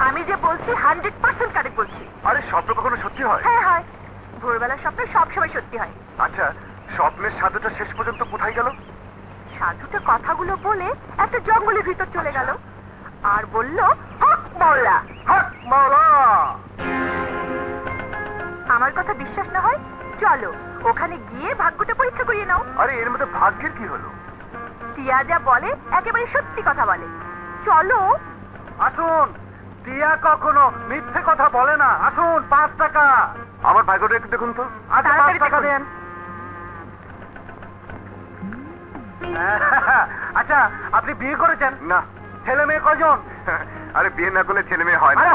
আমি যে বলছি 100% কারেক্ট বলছি। আরে স্বপ্ন কখনো সত্যি হয়? হ্যাঁ হয়, ভোরবেলার স্বপ্ন সবসময় সত্যি হয়। আচ্ছা, স্বপ্নের সাধুটা শেষ পর্যন্ত কোথায় গেল? সাধুটা কথাগুলো বলে একটা জঙ্গলের ভিতর চলে গেল আর বলল, হক মাওলা। হক মাওলা। আমার কথা বিশ্বাস না হয় চলো ওখানে গিয়ে ভাগ্যটা পরীক্ষা করিয়ে নাও। আরে এর মধ্যে ভাগ্যের কি হলো? টিয়া যা বলে একেবারে সত্যি কথা বলে। চলো। আসুন, টিয়া কখনো মিথ্যে কথা বলে না। আসুন, 5 টাকা। আমার ভাগ্যটা একটু দেখুন তো। আচ্ছা, 5 টাকা দেন। আচ্ছা, আপনি বিয়ে করেছেন? না। ছেলে মেয়ে কয়জন? আরে বিয়ে না করলে ছেলে মেয়ে হয় না। আরে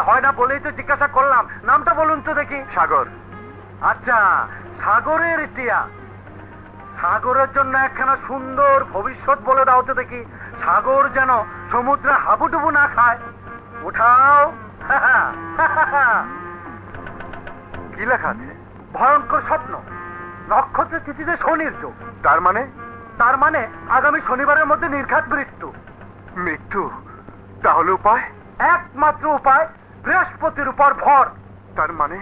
হয় না বলেই তো জিজ্ঞাসা করলাম। নামটা বলুন তো দেখি। সাগর। আচ্ছা, সাগরের টিয়া। সাগরের জন্য একখানা সুন্দর ভবিষ্যৎ বলে দাও তো দেখি। সাগর যেন সমুদ্রে হাবুডুবু না খায়। উঠাও। কি লেখা আছে? ভয়ঙ্কর স্বপ্ন, নক্ষত্র তিথিতে শনির যোগ। তার মানে? তার মানে আগামী শনিবারের মধ্যে নির্ঘাত মৃত্যু। মৃত্যু? তাহলে উপায়? একমাত্র উপায় বৃহস্পতির উপর ভর। তার মানে?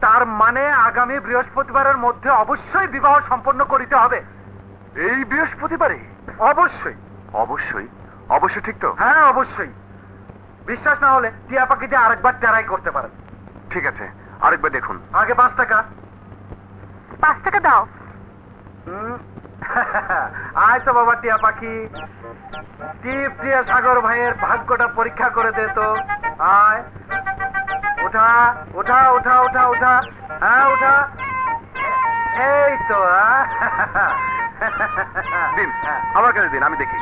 তার মানে আগামী বৃহস্পতিবারের মধ্যে অবশ্যই বিবাহ সম্পন্ন করিতে হবে। এই বৃহস্পতিবারে? অবশ্যই। অবশ্যই? অবশ্যই ঠিক তো? হ্যাঁ, অবশ্যই। বিশ্বাস না হলে টিয়া পাখিতে আরেকবার ট্রাই করতে পারেন। ঠিক আছে, আরেকবার দেখুন। আগে 5 টাকা। 5 টাকা দাও। আয় তো বাবা টিয়া পাখি, টিপ টিয়া সাগর ভাইয়ের ভাগ্যটা পরীক্ষা করে দে তো। আয়, ওঠা ওঠা ওঠা ওঠা ওঠা। হ্যাঁ, ওঠা। এই তো। দিন, আমার কাছে দিন, আমি দেখি।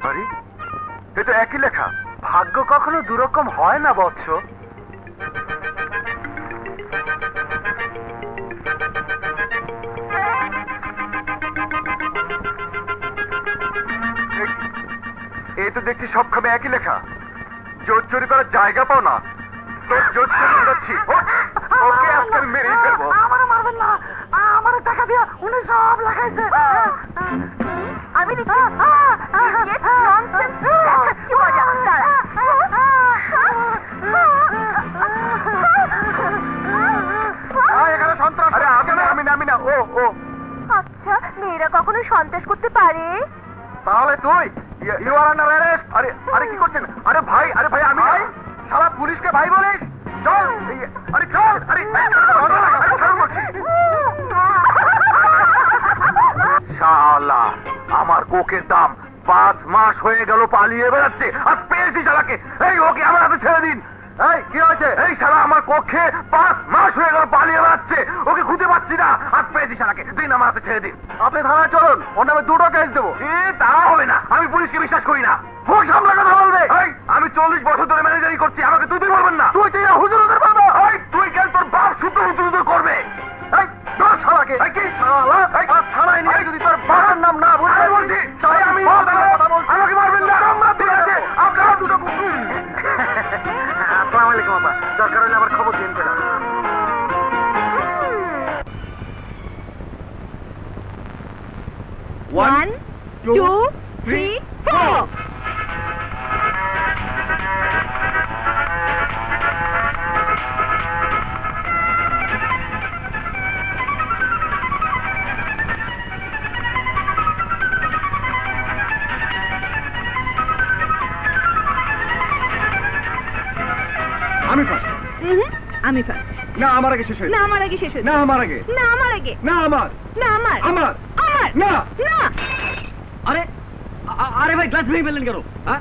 আরে এটা একই লেখা। ভাগ্য কখনো দুরকম হয় না বৎস। এই তো দেখছি সবখানে একই লেখা। জোর চুরি করার জায়গা পাও না। তোর জোর চুরি করছি। ওকে আজকে আমি মেরেই ফেলবো। আমার মারবেন না, আমার টাকা দিয়া উনি সব লাগাইছে। আমি দেখি ননসেন্স দেখাচ্ছি মজা। দাঁড়া। এখানে সন্ত্রাস। আরে আমি না ও ও। আচ্ছা, মেয়েরা কখনো সন্ত্রাস করতে পারে? তাহলে তুই ইউ আর আন্ডার অ্যারেস্ট। আরে আরে কি করছেন? আরে ভাই আমি ভাই, শালা পুলিশকে ভাই বলিস? চল। আরে চল। আরে শালা আমার কোকের দাম 5 মাস হয়ে গেল পালিয়ে বেড়াচ্ছে, আর পেয়েছি শালাকে। এই ওকে আমার হাতে ছেড়ে দিন। এই কি হয়েছে? এই শালা আমার কক্ষে 5 মাস হয়ে গেল পালিয়ে বেড়াচ্ছে, ওকে খুঁজে পাচ্ছি না, আর পেয়েছি শালাকে। দিন, আমার হাতে ছেড়ে দিন। আপনি থানায় চলুন, ওর নামে 2টো কেস দেবো। তা হবে না, আমি পুলিশকে বিশ্বাস করি না। মুখ সামলা কথা বলবে। এই, আমি 40 বছর ধরে ম্যানেজারি করছি, আমাকে তুই বলবেন না। তুই তো হুজুরদের বলবো। এই, তুই কেন তোর বাপ শুদ্ধ হুজুর করবে? এই তোর শালাকে। এই কি? শালা, এই, আর থানায় নিয়ে এই, যদি তোর বাবার নাম না বলতে আমি বলছি, তাই আমি কথা বলছি। আমাকে মারবেন না। ঠিক আছে, আপনারা দুটো আসসালামু আলাইকুম বাবা, দরকার হলে আবার খবর দিন পেলাম। 1 2 3 4। আমি ফার্স্ট। আমি ফার্স্ট। না, আমার আগে শেষ হয়েছে। না, আমার আগে শেষ হয়েছে। না, আমার আগে। না, আমার আগে। না, আমার। না, আমার। আমার। আমার। না। না। আরে আরে ভাই, গ্লাস ভেঙে ফেললেন কেন? হ্যাঁ,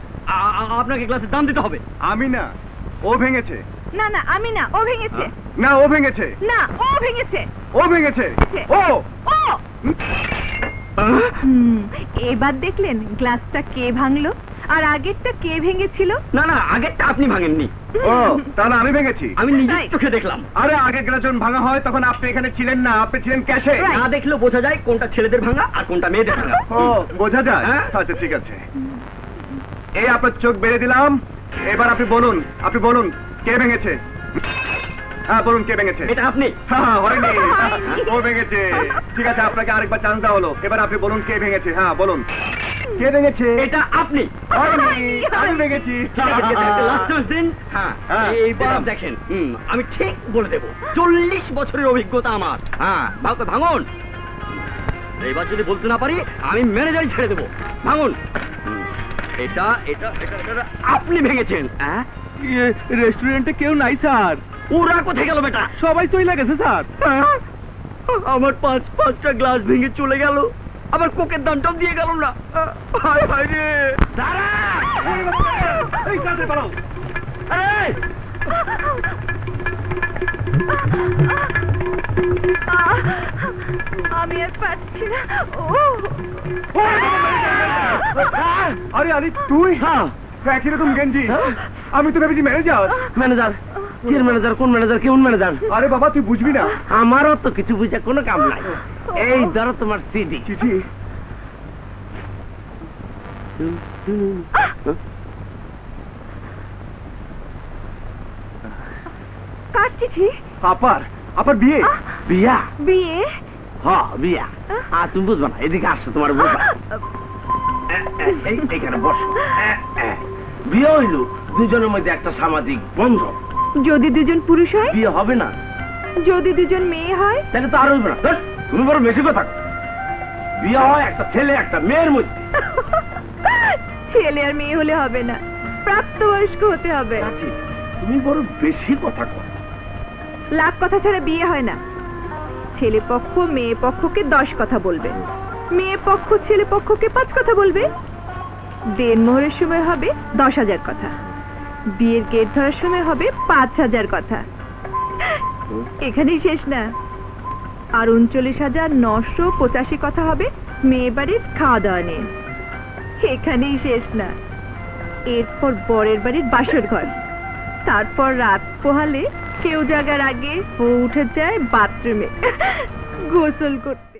আপনাকে গ্লাসের দাম দিতে হবে। আমি না, ও ভেঙেছে। না, না, আমি না, ও ভেঙেছে। না, ও ভেঙেছে। না, ও ভেঙেছে। ও ভেঙেছে। ও ও। এবার দেখলেন গ্লাসটা কে ভাঙলো আর আগেরটা কে ভেঙেছিল? না না, আগেরটা আপনি ভাঙেননি। ও, তাহলে আমি ভেঙেছি। আমি নিজের চোখে দেখলাম। আরে আগে গ্লাস যখন ভাঙা হয় তখন আপনি এখানে ছিলেন না, আপনি ছিলেন ক্যাশে। না দেখলেও বোঝা যায় কোনটা ছেলেদের ভাঙা আর কোনটা মেয়েদের ভাঙা। ও, বোঝা যায়? হ্যাঁ। আচ্ছা, ঠিক আছে। এই আপনার চোখ বেড়ে দিলাম। এবার আপনি বলুন কে ভেঙেছে। হ্যাঁ, বলুন কে ভেঙেছে। এটা আপনি। হ্যাঁ, হয়নি, ও ভেঙেছে। ঠিক আছে, আপনাকে আরেকবার চান্স দেওয়া হলো। এবার আপনি বলুন কে ভেঙেছে। হ্যাঁ, বলুন। কে ভেঙেছে? এটা আপনি। আমি ভেঙেছি। ঠিক আছে, লাস্ট চান্স দিন। হ্যাঁ, এইবার দেখেন, আমি ঠিক বলে দেবো। 40 বছরের অভিজ্ঞতা আমার। হ্যাঁ, ভাঙুন। এইবার যদি বলতে না পারি আমি ম্যানেজারই ছেড়ে দেবো। ভাঙুন। এটা এটা এটা এটা আপনি ভেঙেছেন। হ্যাঁ, রেস্টুরেন্টে কেউ নাই স্যার, ওরা কোথায় গেল বেটা? সবাই চলে গেছে স্যার। আমার পাঁচটা গ্লাস ভেঙে চলে গেল, আবার কোকের দামটাও দিয়ে গেল না। হায় হায় রে। দাঁড়া! এই কাজে পালাও। এই! আমি আর পারছি না। আরে আরে তুই? হ্যাঁ, একই রকম গেঞ্জি। আমি তো ভেবেছি ম্যানেজার। ম্যানেজার? কির ম্যানেজার? কোন ম্যানেজার? কেমন ম্যানেজার? আরে বাবা তুই বুঝবি না। আমারও তো কিছু বুঝে কোনো কাম নাই। এই ধরো তোমার সিডি। চিঠি? কার চিঠি? আপার বিয়ে। বিয়া? বিয়ে? হ্যাঁ, বিয়া। তুমি বুঝবা না, এদিকে আসছো, তোমার বুঝবা। এইখানে বস। বিয়ে হইল দুজনের মধ্যে একটা সামাজিক বন্ধন। যদি দুজন পুরুষ হয়? বিয়ে হবে না। যদি দুজন মেয়ে হয়? তাহলে তো আর হইবে না। ধুর, তুমি বড় বেশি কথা। বিয়ে হয় একটা ছেলে একটা মেয়ের মধ্যে। ছেলে আর মেয়ে হলে হবে না, প্রাপ্তবয়স্ক হতে হবে। চাচি, তুমি বড় বেশি কথা কর। লাখ কথা ছাড়া বিয়ে হয় না। ছেলে পক্ষ মেয়ে পক্ষকে 10 কথা বলবে, মেয়ে পক্ষ ছেলে পক্ষকে 5 কথা বলবে। দেনমোহরের সময় হবে 10,000 কথা, বিয়ের গেট ধরার সময় হবে 5,000 কথা। এখানেই শেষ না, আর 39,985 কথা হবে মেয়ে বাড়ির খাওয়া দাওয়া নিয়ে। এখানেই শেষ না, এরপর বরের বাড়ির বাসর ঘর, তারপর রাত পোহালে কেউ জাগার আগে ও উঠে যায় বাথরুমে গোসল করতে।